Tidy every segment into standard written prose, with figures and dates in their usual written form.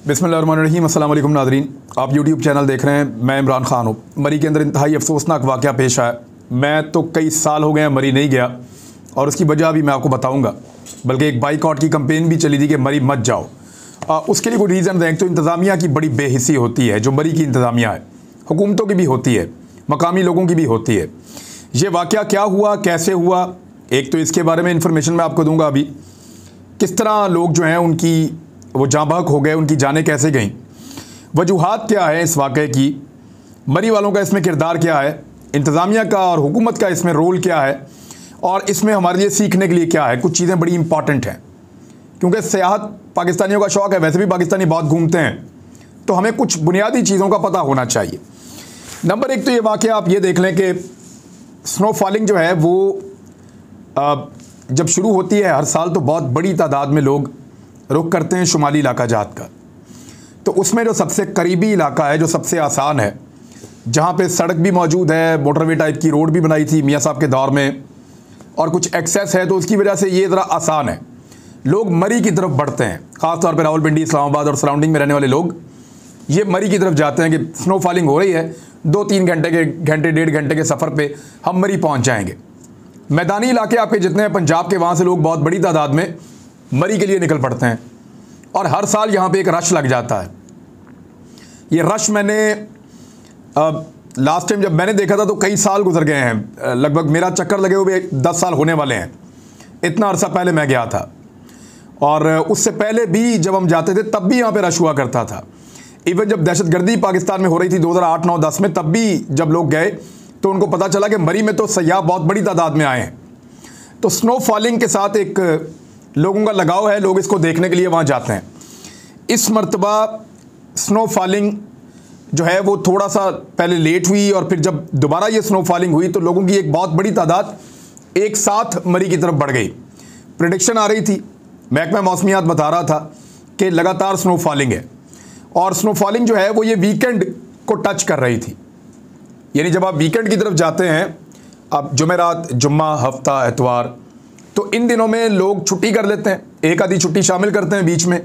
बिस्मिल्लाहिर्रहमानिर्रहीम। अस्सलाम वालेकुम नाज़रीन, आप यूट्यूब चैनल देख रहे हैं। मैं इमरान ख़ान हूँ। मरी के अंदर इंतहाई अफसोसनाक वाक़या पेश आया। मैं तो कई साल हो गए हैं मरी नहीं गया, और उसकी वजह भी मैं आपको बताऊँगा। बल्कि एक बाइकआउट की कंपेन भी चली थी कि मरी मत जाओ। उसके लिए कोई रीज़न दें। तो इंतज़ामिया की बड़ी बेहिसी होती है, जो मरी की इंतज़ामिया है, हुकूमतों की भी होती है, मकामी लोगों की भी होती है। ये वाक़या क्या हुआ, कैसे हुआ, एक तो इसके बारे में इंफॉर्मेशन मैं आपको दूंगा। अभी किस तरह लोग जो हैं उनकी वो जाँ बहक हो गए, उनकी जानें कैसे गईं, वजूहात क्या है इस वाक़े की, मरी वालों का इसमें किरदार क्या है, इंतज़ामिया का और हुकूमत का इसमें रोल क्या है, और इसमें हमारे लिए सीखने के लिए क्या है। कुछ चीज़ें बड़ी इंपॉर्टेंट हैं, क्योंकि सियाहत पाकिस्तानियों का शौक़ है। वैसे भी पाकिस्तानी बहुत घूमते हैं, तो हमें कुछ बुनियादी चीज़ों का पता होना चाहिए। नंबर एक तो ये वाक़या आप ये देख लें कि स्नो फॉलिंग जो है वो जब शुरू होती है हर साल, तो बहुत बड़ी तादाद में लोग रुख करते हैं शुमाली इलाका जात का। तो उसमें जो सबसे करीबी इलाका है, जो सबसे आसान है, जहाँ पे सड़क भी मौजूद है, मोटरवे टाइप की रोड भी बनाई थी मियाँ साहब के दौर में, और कुछ एक्सेस है, तो उसकी वजह से ये ज़रा आसान है। लोग मरी की तरफ बढ़ते हैं, ख़ास तौर पर रावलपिंडी, इस्लामाबाद और सराउंडिंग में रहने वाले लोग ये मरी की तरफ जाते हैं कि स्नो फॉलिंग हो रही है, 2-3 घंटे डेढ़ घंटे के सफ़र पर हम मरी पहुँच जाएँगे। मैदानी इलाके आपके जितने हैं पंजाब के, वहाँ से लोग बहुत बड़ी तादाद में मरी के लिए निकल पड़ते हैं, और हर साल यहाँ पे एक रश लग जाता है। ये रश मैंने लास्ट टाइम जब मैंने देखा था तो कई साल गुजर गए हैं, लगभग मेरा चक्कर लगे हुए 10 साल होने वाले हैं। इतना अरसा पहले मैं गया था, और उससे पहले भी जब हम जाते थे तब भी यहाँ पे रश हुआ करता था। इवन जब दहशतगर्दी पाकिस्तान में हो रही थी 2008, 9, 10 में, तब भी जब लोग गए तो उनको पता चला कि मरी में तो सयाह बहुत बड़ी तादाद में आए हैं। तो स्नो फॉलिंग के साथ एक लोगों का लगाव है, लोग इसको देखने के लिए वहाँ जाते हैं। इस मर्तबा स्नो फॉलिंग जो है वो थोड़ा सा पहले लेट हुई, और फिर जब दोबारा ये स्नो फॉलिंग हुई तो लोगों की एक बहुत बड़ी तादाद एक साथ मरी की तरफ बढ़ गई। प्रेडिक्शन आ रही थी, महकमा मौसमियात बता रहा था कि लगातार स्नो फॉलिंग है, और स्नो फॉलिंग जो है वो ये वीकेंड को टच कर रही थी। यानी जब आप वीकेंड की तरफ जाते हैं, अब जुमेरात, जुम्मा, हफ्ता, एतवार, तो इन दिनों में लोग छुट्टी कर लेते हैं, एक आधी छुट्टी शामिल करते हैं बीच में।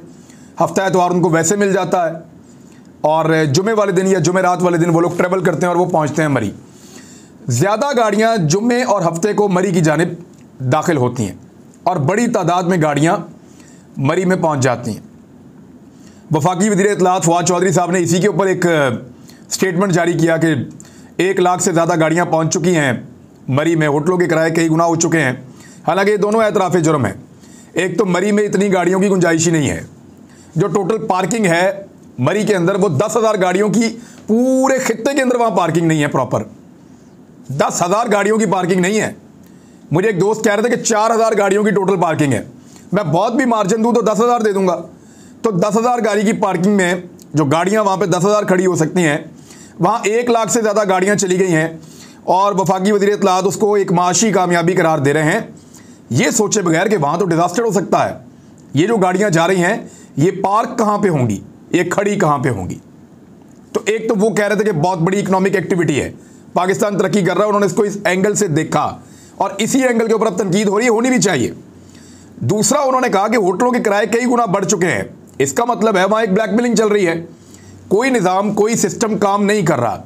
हफ्ता एतवार उनको वैसे मिल जाता है, और जुमे वाले दिन या जुमेरात वाले दिन वो लोग ट्रेवल करते हैं और वो पहुंचते हैं मरी। ज़्यादा गाड़ियां जुम्मे और हफ्ते को मरी की जानिब दाखिल होती हैं, और बड़ी तादाद में गाड़ियां मरी में पहुंच जाती हैं। वफाकी वज़ीर इत्तलाआत फवाद चौधरी साहब ने इसी के ऊपर एक स्टेटमेंट जारी किया कि 1 लाख से ज़्यादा गाड़ियाँ पहुँच चुकी हैं मरी में, होटलों के किराए कई गुना हो चुके हैं। हालांकि ये दोनों एतराफ़ जुर्म है। एक तो मरी में इतनी गाड़ियों की गुंजाइश ही नहीं है। जो टोटल पार्किंग है मरी के अंदर वो 10,000 गाड़ियों की, पूरे खित्ते के अंदर वहाँ पार्किंग नहीं है प्रॉपर। 10,000 गाड़ियों की पार्किंग नहीं है। मुझे एक दोस्त कह रहे थे कि 4,000 गाड़ियों की टोटल पार्किंग है। मैं बहुत भी मार्जिन दूँ तो 10,000 दे दूँगा। तो 10,000 गाड़ी की पार्किंग में जो गाड़ियाँ वहाँ पर 10,000 खड़ी हो सकती हैं, वहाँ 1 लाख से ज़्यादा गाड़ियाँ चली गई हैं, और वफाकी वज़ीर इत्तलाआत उसको एक माशी कामयाबी करार दे रहे हैं, ये सोचे बगैर कि वहाँ तो डिज़ास्टर हो सकता है। ये जो गाड़ियाँ जा रही हैं ये पार्क कहाँ पे होंगी, ये खड़ी कहाँ पे होंगी। तो एक तो वो कह रहे थे कि बहुत बड़ी इकोनॉमिक एक्टिविटी है, पाकिस्तान तरक्की कर रहा है, उन्होंने इसको इस एंगल से देखा, और इसी एंगल के ऊपर अब तनकीद हो रही है, होनी भी चाहिए। दूसरा, उन्होंने कहा कि होटलों के किराए कई गुना बढ़ चुके हैं। इसका मतलब है वहाँ एक ब्लैकमेलिंग चल रही है, कोई निज़ाम, कोई सिस्टम काम नहीं कर रहा।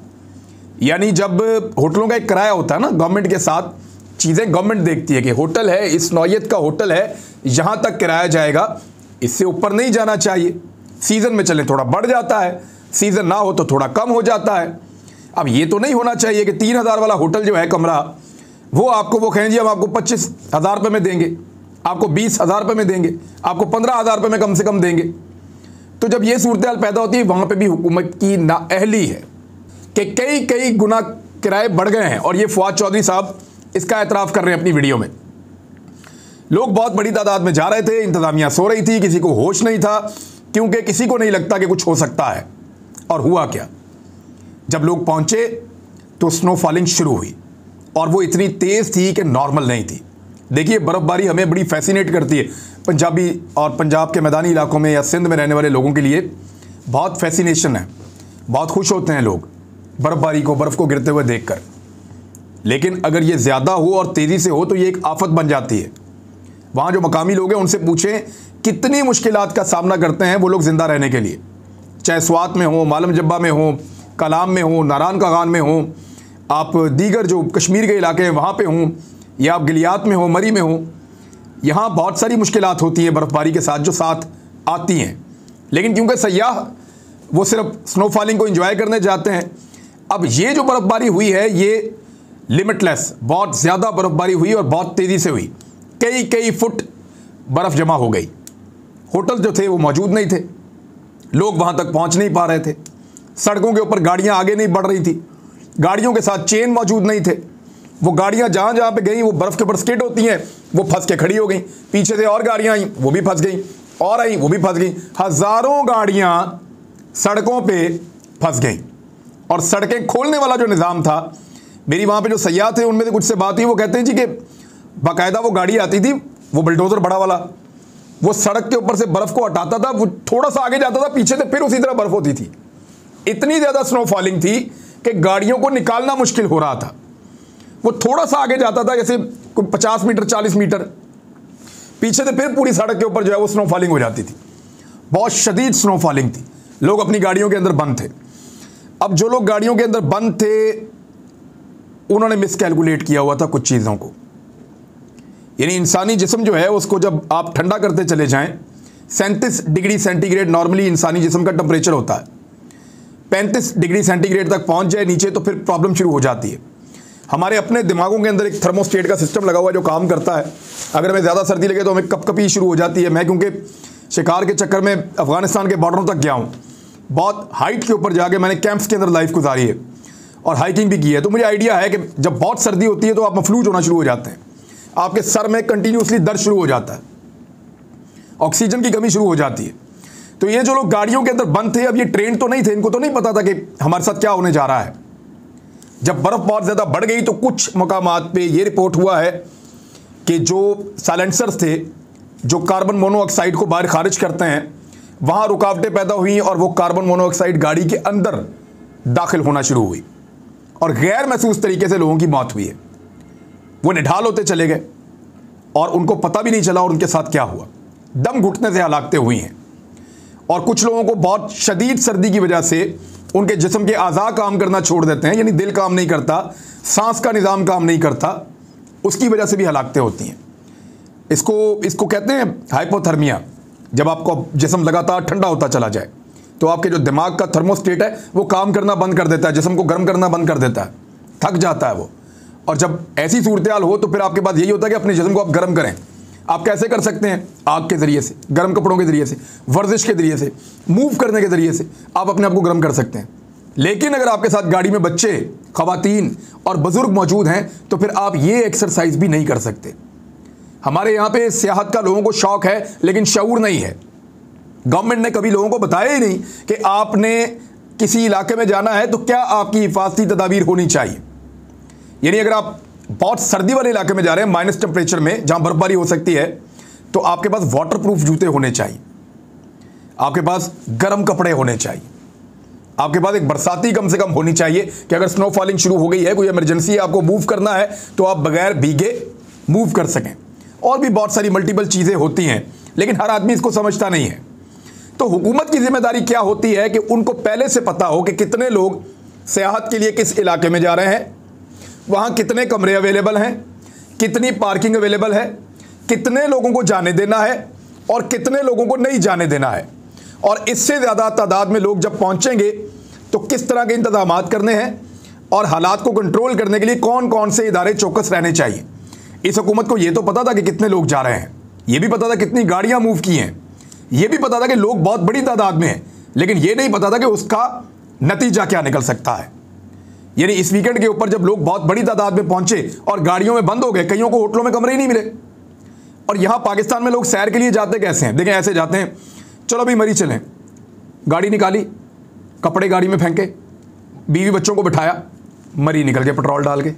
यानी जब होटलों का एक किराया होता है ना, गवर्नमेंट के साथ चीज़ें गवर्नमेंट देखती है कि होटल है, इस नौयत का होटल है, यहाँ तक किराया जाएगा, इससे ऊपर नहीं जाना चाहिए। सीज़न में चले थोड़ा बढ़ जाता है, सीज़न ना हो तो थोड़ा कम हो जाता है। अब ये तो नहीं होना चाहिए कि 3,000 वाला होटल जो है कमरा, वो आपको वो कहें जी हम आपको 25,000 रुपये में देंगे, आपको 20,000 रुपये में देंगे, आपको 15,000 रुपये में कम से कम देंगे। तो जब ये सूरत हाल पैदा होती है, वहाँ पर भी हुकूमत की नाअहली है कि कई गुना किराए बढ़ गए हैं, और ये फवाद चौधरी साहब इसका एतराफ़ कर रहे हैं अपनी वीडियो में। लोग बहुत बड़ी तादाद में जा रहे थे, इंतज़ामिया सो रही थी, किसी को होश नहीं था, क्योंकि किसी को नहीं लगता कि कुछ हो सकता है। और हुआ क्या, जब लोग पहुंचे तो स्नो फॉलिंग शुरू हुई, और वो इतनी तेज़ थी कि नॉर्मल नहीं थी। देखिए, बर्फ़बारी हमें बड़ी फैसिनेट करती है, पंजाबी और पंजाब के मैदानी इलाकों में या सिंध में रहने वाले लोगों के लिए बहुत फैसिनेशन है, बहुत खुश होते हैं लोग बर्फ़बारी को, बर्फ़ को गिरते हुए देखकर। लेकिन अगर ये ज़्यादा हो और तेज़ी से हो तो ये एक आफत बन जाती है। वहाँ जो मकामी लोग हैं उनसे पूछें कितनी मुश्किलात का सामना करते हैं वो लोग ज़िंदा रहने के लिए। चाहे स्वात में हो, मालम जब्बा में हो, कलाम में हो, नारान कागान में हो, आप दीगर जो कश्मीर के इलाके हैं वहाँ पे हों, या आप गिलियात में हो, मरी में हो, यहाँ बहुत सारी मुश्किलात होती हैं बर्फ़बारी के साथ जो साथ आती हैं। लेकिन क्योंकि सयाह वो सिर्फ स्नोफॉलिंग को एंजॉय करने जाते हैं, अब ये जो बर्फ़बारी हुई है ये लिमिटलेस, बहुत ज़्यादा बर्फ़बारी हुई और बहुत तेज़ी से हुई। कई कई फुट बर्फ़ जमा हो गई। होटल जो थे वो मौजूद नहीं थे, लोग वहाँ तक पहुँच नहीं पा रहे थे, सड़कों के ऊपर गाड़ियाँ आगे नहीं बढ़ रही थी, गाड़ियों के साथ चेन मौजूद नहीं थे। वो गाड़ियाँ जहाँ जहाँ पे गई वो बर्फ़ के ऊपर स्किड होती हैं, वो फंस के खड़ी हो गई। पीछे से और गाड़ियाँ आई, वो भी फंस गई, और आई, वो भी फंस गई। हज़ारों गाड़ियाँ सड़कों पे फंस गई। और सड़कें खोलने वाला जो निज़ाम था, मेरी वहाँ पे जो सयाह थे उनमें से कुछ से बात हुई, वो कहते हैं जी कि बाकायदा वो गाड़ी आती थी, वो बुलडोज़र बड़ा वाला, वो सड़क के ऊपर से बर्फ़ को हटाता था, वो थोड़ा सा आगे जाता था, पीछे से फिर उसी तरह बर्फ़ होती थी। इतनी ज़्यादा स्नोफॉलिंग थी कि गाड़ियों को निकालना मुश्किल हो रहा था। वो थोड़ा सा आगे जाता था, जैसे 50 मीटर 40 मीटर, पीछे से फिर पूरी सड़क के ऊपर जो है वो स्नोफॉलिंग हो जाती थी। बहुत शदीद स्नोफॉलिंग थी, लोग अपनी गाड़ियों के अंदर बंद थे। अब जो लोग गाड़ियों के अंदर बंद थे उन्होंने मिसकैलकुलेट किया हुआ था कुछ चीज़ों को। यानी इंसानी जिस्म जो है उसको जब आप ठंडा करते चले जाएं, 37 डिग्री सेंटीग्रेड नॉर्मली इंसानी जिस्म का टेम्परेचर होता है, 35 डिग्री सेंटीग्रेड तक पहुंच जाए नीचे तो फिर प्रॉब्लम शुरू हो जाती है। हमारे अपने दिमागों के अंदर एक थर्मोस्टेट का सिस्टम लगा हुआ है जो काम करता है। अगर हमें ज़्यादा सर्दी लगे तो हमें कपकपी शुरू हो जाती है। मैं क्योंकि शिकार के चक्कर में अफ़गानिस्तान के बॉर्डरों तक गया हूँ, बहुत हाइट के ऊपर जाके मैंने कैंप्स के अंदर लाइफ गुजारी है और हाइकिंग भी की है, तो मुझे आइडिया है कि जब बहुत सर्दी होती है तो आप मफलूज होना शुरू हो जाते हैं, आपके सर में कंटिन्यूसली दर्द शुरू हो जाता है, ऑक्सीजन की कमी शुरू हो जाती है। तो ये जो लोग गाड़ियों के अंदर बंद थे, अब ये ट्रेन तो नहीं थे, इनको तो नहीं पता था कि हमारे साथ क्या होने जा रहा है। जब बर्फ़ बहुत ज़्यादा बढ़ गई तो कुछ मकामात पे ये रिपोर्ट हुआ है कि जो साइलेंसर्स थे जो कार्बन मोनोऑक्साइड को बाहर खारिज करते हैं, वहाँ रुकावटें पैदा हुई और वो कार्बन मोनोऑक्साइड गाड़ी के अंदर दाखिल होना शुरू हुई और गैर महसूस तरीके से लोगों की मौत हुई है। वो निढाल होते चले गए और उनको पता भी नहीं चला और उनके साथ क्या हुआ। दम घुटने से हलाकतें हुई हैं और कुछ लोगों को बहुत शदीद सर्दी की वजह से उनके जिस्म के आज़ा काम करना छोड़ देते हैं, यानी दिल काम नहीं करता, सांस का निज़ाम काम नहीं करता, उसकी वजह से भी हलाकतें होती हैं। इसको कहते हैं हाइपोथर्मिया। जब आपको जिस्म लगातार ठंडा होता चला जाए तो आपके जो दिमाग का थर्मोस्टेट है वो काम करना बंद कर देता है, जिस्म को गर्म करना बंद कर देता है, थक जाता है वो। और जब ऐसी सूरत हाल हो तो फिर आपके पास यही होता है कि अपने जिस्म को आप गर्म करें। आप कैसे कर सकते हैं? आग के ज़रिए से, गर्म कपड़ों के ज़रिए से, वर्जिश के ज़रिए से, मूव करने के ज़रिए से आप अपने आप को गर्म कर सकते हैं। लेकिन अगर आपके साथ गाड़ी में बच्चे, ख़वातीन और बुज़ुर्ग मौजूद हैं तो फिर आप ये एक्सरसाइज भी नहीं कर सकते। हमारे यहाँ पे सियाहत का लोगों को शौक़ है लेकिन शऊर नहीं है। गवर्नमेंट ने कभी लोगों को बताया ही नहीं कि आपने किसी इलाके में जाना है तो क्या आपकी हिफाजती तदाबीर होनी चाहिए। यानी अगर आप बहुत सर्दी वाले इलाके में जा रहे हैं, माइनस टेम्परेचर में जहाँ बर्फबारी हो सकती है, तो आपके पास वाटर प्रूफ जूते होने चाहिए, आपके पास गर्म कपड़े होने चाहिए, आपके पास एक बरसाती कम से कम होनी चाहिए कि अगर स्नोफॉलिंग शुरू हो गई है, कोई इमरजेंसी है, आपको मूव करना है तो आप बगैर भीगे मूव कर सकें। और भी बहुत सारी मल्टीपल चीज़ें होती हैं लेकिन हर आदमी इसको समझता नहीं है। तो हुकूमत की जिम्मेदारी क्या होती है कि उनको पहले से पता हो कि कितने लोग सियाहत के लिए किस इलाके में जा रहे हैं, वहाँ कितने कमरे अवेलेबल हैं, कितनी पार्किंग अवेलेबल है, कितने लोगों को जाने देना है और कितने लोगों को नहीं जाने देना है, और इससे ज़्यादा तादाद में लोग जब पहुँचेंगे तो किस तरह के इंतजाम करने हैं और हालात को कंट्रोल करने के लिए कौन कौन से इदारे चौकस रहने चाहिए। इस हुकूमत को ये तो पता था कि कितने लोग जा रहे हैं, ये भी पता था कितनी गाड़ियाँ मूव की हैं, ये भी पता था कि लोग बहुत बड़ी तादाद में हैं, लेकिन ये नहीं पता था कि उसका नतीजा क्या निकल सकता है। यानी इस वीकेंड के ऊपर जब लोग बहुत बड़ी तादाद में पहुंचे और गाड़ियों में बंद हो गए, कईयों को होटलों में कमरे ही नहीं मिले। और यहाँ पाकिस्तान में लोग सैर के लिए जाते कैसे हैं? देखें, ऐसे जाते हैं, चलो भाई मरी चलें, गाड़ी निकाली, कपड़े गाड़ी में फेंके, बीवी बच्चों को बिठाया, मरी निकल के पेट्रोल डाल के।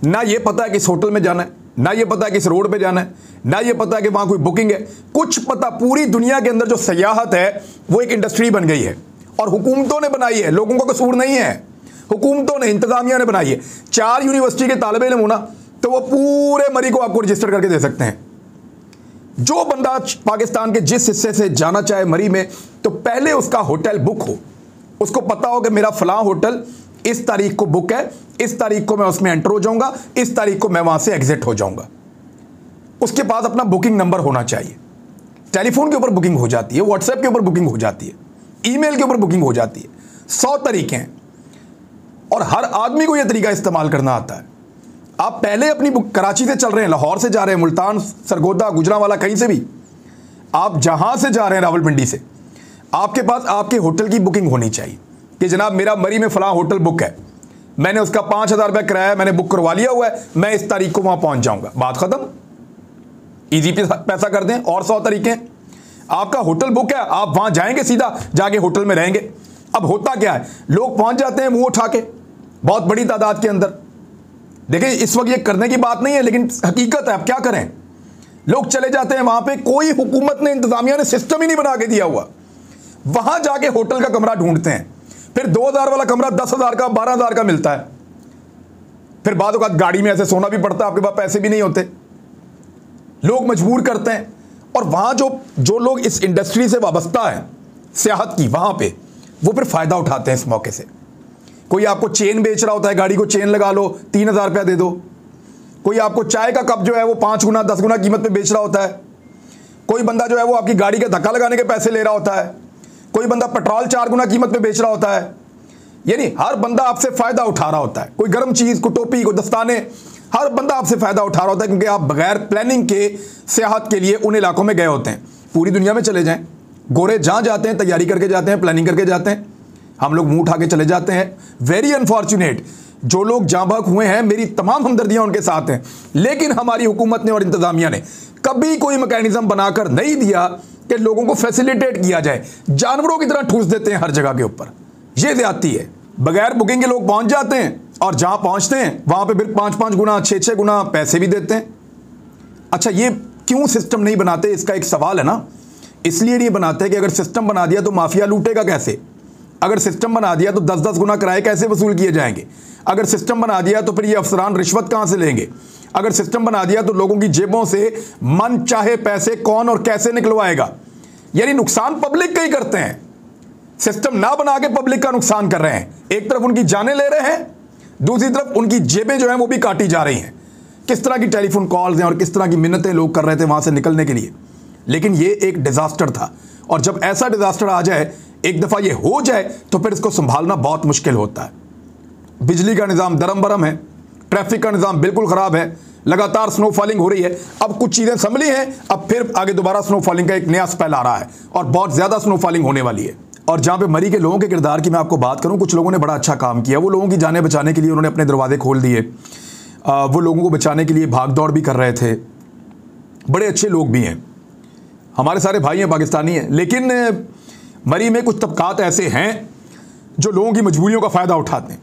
ना ये पता है किस होटल में जाना है, ना ये पता है किस रोड पे जाना है, ना ये पता है कि वहाँ कोई बुकिंग है, कुछ पता। पूरी दुनिया के अंदर जो सयाहत है वो एक इंडस्ट्री बन गई है और हुकूमतों ने बनाई है, लोगों का कसूर नहीं है, हुकूमतों ने, इंतजामिया ने बनाई है। 4 यूनिवर्सिटी के तालिब इल्म होना तो वो पूरे मरी को आपको रजिस्टर करके दे सकते हैं। जो बंदा पाकिस्तान के जिस हिस्से से जाना चाहे मरी में, तो पहले उसका होटल बुक हो, उसको पता हो कि मेरा फलां होटल इस तारीख को बुक है, इस तारीख को मैं उसमें एंटर हो जाऊंगा, इस तारीख को मैं वहां से एग्जिट हो जाऊंगा। उसके पास अपना बुकिंग नंबर होना चाहिए। टेलीफोन के ऊपर बुकिंग हो जाती है, व्हाट्सएप के ऊपर बुकिंग हो जाती है, ईमेल के ऊपर बुकिंग हो जाती है। 100 तरीके हैं और हर आदमी को यह तरीका इस्तेमाल करना आता है। आप पहले अपनी कराची से चल रहे हैं, लाहौर से जा रहे हैं, मुल्तान, सरगोदा, गुजरांवाला, कहीं से भी आप जहां से जा रहे हैं, रावलपिंडी से, आपके पास आपके होटल की बुकिंग होनी चाहिए कि जनाब मेरा मरी में फलां होटल बुक है, मैंने उसका 5,000 रुपया किराया मैंने बुक करवा लिया हुआ है, मैं इस तारीख को वहां पहुंच जाऊंगा। बात खत्म। इजी पैसा कर दें। और 100 तरीके हैं। आपका होटल बुक है, आप वहां जाएंगे, सीधा जाके होटल में रहेंगे। अब होता क्या है, लोग पहुंच जाते हैं मुंह उठा के, बहुत बड़ी तादाद के अंदर। देखिए इस वक्त ये करने की बात नहीं है, लेकिन हकीकत है। अब क्या करें, लोग चले जाते हैं वहां पे, कोई हुकूमत ने, इंतजामिया ने सिस्टम ही नहीं बना के दिया हुआ। वहां जाके होटल का कमरा ढूंढते हैं, फिर 2,000 वाला कमरा 10,000 का, 12,000 का मिलता है। फिर बाद वक्त गाड़ी में ऐसे सोना भी पड़ता है, आपके पास पैसे भी नहीं होते, लोग मजबूर करते हैं। और वहां जो लोग इस इंडस्ट्री से वाबस्ता है सियाहत की, वहां पे वो फिर फायदा उठाते हैं इस मौके से। कोई आपको चेन बेच रहा होता है, गाड़ी को चेन लगा लो, 3,000 रुपया दे दो। कोई आपको चाय का कप जो है वो 5 गुना 10 गुना कीमत पे बेच रहा होता है। कोई बंदा जो है वो आपकी गाड़ी का धक्का लगाने के पैसे ले रहा होता है। कोई बंदा पेट्रोल 4 गुना कीमत पे बेच रहा होता है। यानी हर बंदा आपसे फायदा उठा रहा होता है। कोई गर्म चीज, कोई टोपी, कोई दस्ताने, हर बंदा आपसे फायदा उठा रहा होता है, क्योंकि आप बगैर प्लानिंग के सियाहत के लिए उन इलाकों में गए होते हैं। पूरी दुनिया में चले जाएं, गोरे जहां जाते हैं तैयारी करके जाते हैं, प्लानिंग करके जाते हैं, हम लोग मुंह उठा के चले जाते हैं। वेरी अनफॉर्चुनेट जो लोग जांबाक हुए हैं, मेरी तमाम हमदर्दियां उनके साथ हैं। लेकिन हमारी हुकूमत ने और इंतजामिया ने कभी कोई मैकेनिज्म बनाकर नहीं दिया कि लोगों को फैसिलिटेट किया जाए। जानवरों की तरह ठूस देते हैं हर जगह के ऊपर। यह ज्यादती है। बगैर बुकिंग के लोग पहुंच जाते हैं और जहां पहुंचते हैं वहां पे फिर 5-5 गुना 6-6 गुना पैसे भी देते हैं। अच्छा, ये क्यों सिस्टम नहीं बनाते, इसका एक सवाल है ना। इसलिए नहीं बनाते कि अगर सिस्टम बना दिया तो माफिया लूटेगा कैसे। अगर सिस्टम बना दिया तो 10-10 गुना किराए कैसे वसूल किए जाएंगे। अगर सिस्टम बना दिया तो फिर ये अफसरान रिश्वत कहां से लेंगे। अगर सिस्टम बना दिया तो लोगों की जेबों से मन चाहे पैसे कौन और कैसे निकलवाएगा। यानी नुकसान पब्लिक का ही करते हैं। सिस्टम ना बना के पब्लिक का नुकसान कर रहे हैं। एक तरफ उनकी जानें ले रहे हैं, दूसरी तरफ उनकी जेबें जो हैं वो भी काटी जा रही हैं। किस तरह की टेलीफोन कॉल्स हैं और किस तरह की मिन्नतें लोग कर रहे थे वहां से निकलने के लिए। लेकिन ये एक डिजास्टर था, और जब ऐसा डिजास्टर आ जाए, एक दफा ये हो जाए, तो फिर इसको संभालना बहुत मुश्किल होता है। बिजली का निज़ाम दरम बरम है, ट्रैफिक का निज़ाम बिल्कुल ख़राब है, लगातार स्नो फॉलिंग हो रही है। अब कुछ चीज़ें संभली हैं, अब फिर आगे दोबारा स्नो फॉलिंग का एक नया स्पेल आ रहा है और बहुत ज़्यादा स्नो फॉलिंग होने वाली है। और जहाँ पे मरी के लोगों के किरदार की मैं आपको बात करूँ, कुछ लोगों ने बड़ा अच्छा काम किया। वो लोगों की जानें बचाने के लिए उन्होंने अपने दरवाजे खोल दिए। वो लोगों को बचाने के लिए भाग दौड़ भी कर रहे थे। बड़े अच्छे लोग भी हैं, हमारे सारे भाई हैं, पाकिस्तानी हैं। लेकिन मरी में कुछ तबकात ऐसे हैं जो लोगों की मजबूरियों का फ़ायदा उठाते हैं,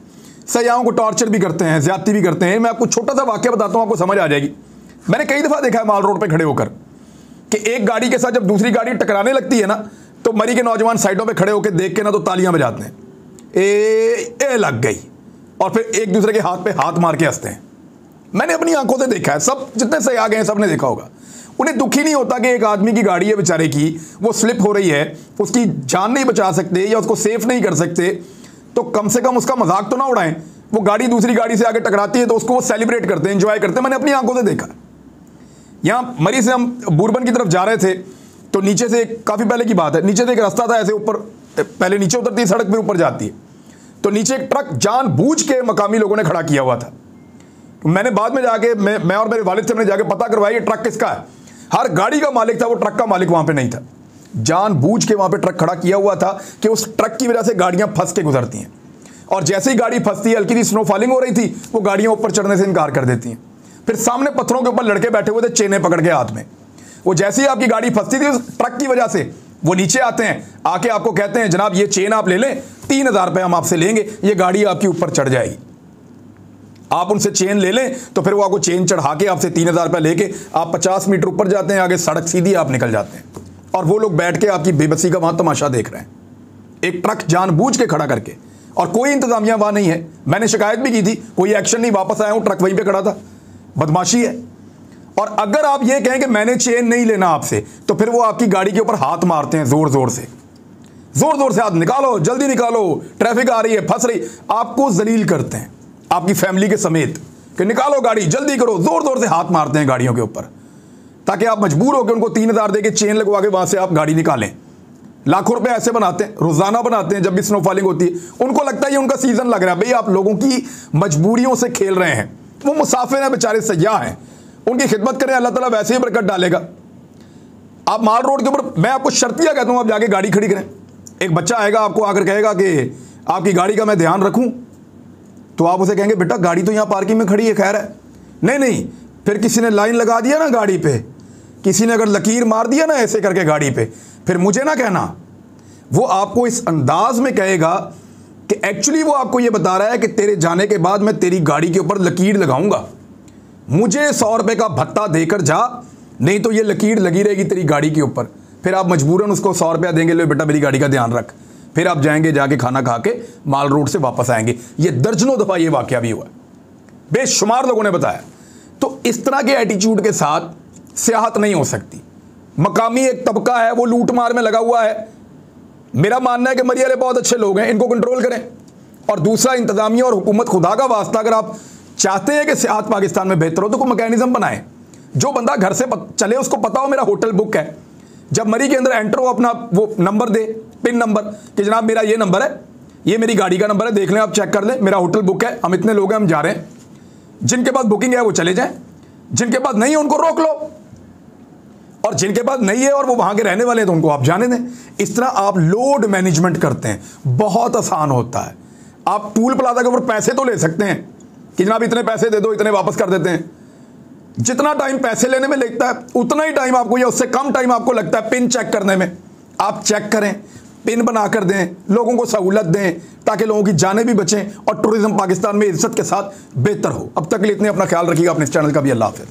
सयाहों को टॉर्चर भी करते हैं, ज़्यादती भी करते हैं। मैं आपको छोटा सा वाक़या बताता हूँ, आपको समझ आ जाएगी। मैंने कई दफ़ा देखा है माल रोड पे खड़े होकर कि एक गाड़ी के साथ जब दूसरी गाड़ी टकराने लगती है ना, तो मरी के नौजवान साइडों पे खड़े होकर देख के ना तो तालियां बजाते हैं, ए लग गई, और फिर एक दूसरे के हाथ पे हाथ मार के हंसते हैं। मैंने अपनी आंखों से देखा है, सब जितने से आ गए हैं सब ने देखा होगा। उन्हें दुखी नहीं होता कि एक आदमी की गाड़ी है बेचारे की, वो स्लिप हो रही है, उसकी जान नहीं बचा सकते या उसको सेफ नहीं कर सकते, तो कम से कम उसका मजाक तो ना उड़ाएं। वो गाड़ी दूसरी गाड़ी से आगे टकराती है तो उसको वो सेलिब्रेट करते हैं, एंजॉय करते हैं। मैंने अपनी आंखों से देखा। यहाँ मरी से हम बुरबन की तरफ जा रहे थे, तो नीचे से, काफ़ी पहले की बात है, नीचे से एक रास्ता था ऐसे ऊपर, पहले नीचे उतरती है सड़क, फिर ऊपर जाती है। तो नीचे एक ट्रक जानबूझ के मकामी लोगों ने खड़ा किया हुआ था। मैंने बाद में जाके, मैं और मेरे वालिद से हमने जाके पता करवाया ये ट्रक किसका है। हर गाड़ी का मालिक था, वो ट्रक का मालिक वहां पे नहीं था। जानबूझ के वहां पे ट्रक खड़ा किया हुआ था कि उस ट्रक की वजह से गाड़ियां फंस के गुजरती हैं, और जैसे ही गाड़ी फंसती है, हल्की सी स्नो फॉलिंग हो रही थी, वो गाड़ियां ऊपर चढ़ने से इनकार कर देती हैं। फिर सामने पत्थरों के ऊपर लड़के बैठे हुए थे, चेने पकड़ के हाथ में। वो जैसे ही आपकी गाड़ी फंसती थी उस ट्रक की वजह से, वो नीचे आते हैं, आके आपको कहते हैं जनाब ये चेन आप ले लें, 3,000 रुपये हम आपसे लेंगे, ये गाड़ी आपकी ऊपर चढ़ जाएगी। आप उनसे चेन ले लें तो फिर वो आपको चेन चढ़ा के आपसे 3,000 रुपये लेके आप 50 मीटर ऊपर जाते हैं, आगे सड़क सीधी, आप निकल जाते हैं। और वो लोग बैठ के आपकी बेबसी का वहां तमाशा देख रहे हैं, एक ट्रक जानबूझ के खड़ा करके, और कोई इंतजामिया वहां नहीं है। मैंने शिकायत भी की थी, कोई एक्शन नहीं, वापस आया हूं, ट्रक वहीं पे खड़ा था। बदमाशी है। और अगर आप ये कहें कि मैंने चेन नहीं लेना आपसे, तो फिर वो आपकी गाड़ी के ऊपर हाथ मारते हैं जोर जोर से हाथ निकालो, जल्दी निकालो, ट्रैफिक आ रही है, फंस रही, आपको जलील करते हैं आपकी फैमिली के समेत कि निकालो गाड़ी, जल्दी करो, जोर जोर से हाथ मारते हैं गाड़ियों के ऊपर, ताकि आप मजबूर होकर उनको 3,000 दे के चेन लगवा के वहां से आप गाड़ी निकालें। लाखों रुपए ऐसे बनाते हैं, रोजाना बनाते हैं। जब भी स्नोफॉलिंग होती है उनको लगता है ये उनका सीजन लग रहा है। भाई आप लोगों की मजबूरियों से खेल रहे हैं, वो मुसाफिर हैं बेचारे, सयाह हैं, उनकी खिदमत करें, अल्लाह ताला वैसे ही बरकत डालेगा। आप माल रोड के ऊपर, मैं आपको शर्तिया कहता हूं, आप जाके गाड़ी खड़ी करें। एक बच्चा आएगा आपको आकर कहेगा कि आपकी गाड़ी का मैं ध्यान रखूं, तो आप उसे कहेंगे बेटा गाड़ी तो यहां पार्किंग में खड़ी है, खैर है। नहीं, फिर किसी ने लाइन लगा दिया ना गाड़ी पे, किसी ने अगर लकीर मार दिया ना ऐसे करके गाड़ी पे, फिर मुझे ना कहना। वो आपको इस अंदाज में कहेगा कि एक्चुअली वो आपको ये बता रहा है कि तेरे जाने के बाद मैं तेरी गाड़ी के ऊपर लकीर लगाऊंगा, मुझे 100 रुपए का भत्ता देकर जा, नहीं तो ये लकीर लगी रहेगी तेरी गाड़ी के ऊपर। फिर आप मजबूरन उसको 100 रुपया देंगे, ले बेटा मेरी गाड़ी का ध्यान रख। फिर आप जाएंगे, जाके खाना खा के माल रोड से वापस आएंगे। ये दर्जनों दफा ये वाकया भी हुआ, बेशुमार लोगों ने बताया। तो इस तरह के एटीट्यूड के साथ सियाहत नहीं हो सकती। मकामी एक तबका है, वो लूट मार में लगा हुआ है। मेरा मानना है कि मरिया वाले बहुत अच्छे लोग हैं, इनको कंट्रोल करें। और दूसरा, इंतजामिया और हुकूमत, खुदा का वास्ता अगर आप चाहते हैं कि सियाहत पाकिस्तान में बेहतर हो तो कोई मैकेनिज्म बनाएं। जो बंदा घर से चले उसको पता हो मेरा होटल बुक है, जब मरी के अंदर एंटर हो अपना वो नंबर दे, पिन नंबर, कि जनाब मेरा ये नंबर है, ये मेरी गाड़ी का नंबर है, देख लें आप, चेक कर लें, मेरा होटल बुक है, हम इतने लोग हैं, हम जा रहे हैं। जिनके पास बुकिंग है वो चले जाएं, जिनके पास नहीं है उनको रोक लो, और जिनके पास नहीं है और वो वहां के रहने वाले हैं तो उनको आप जाने दें। इस तरह आप लोड मैनेजमेंट करते हैं, बहुत आसान होता है। आप टूल प्लाजा के ऊपर पैसे तो ले सकते हैं कि जनाब इतने पैसे दे दो, इतने वापस कर देते हैं। जितना टाइम पैसे लेने में लगता है उतना ही टाइम आपको, या उससे कम टाइम आपको लगता है पिन चेक करने में। आप चेक करें, पिन बना कर दें, लोगों को सहूलत दें, ताकि लोगों की जानें भी बचें और टूरिज्म पाकिस्तान में इज्जत के साथ बेहतर हो। अब तक के लिए इतने, अपना ख्याल रखिएगा, अपने इस चैनल का भी। अल्लाह हाफ़िज़।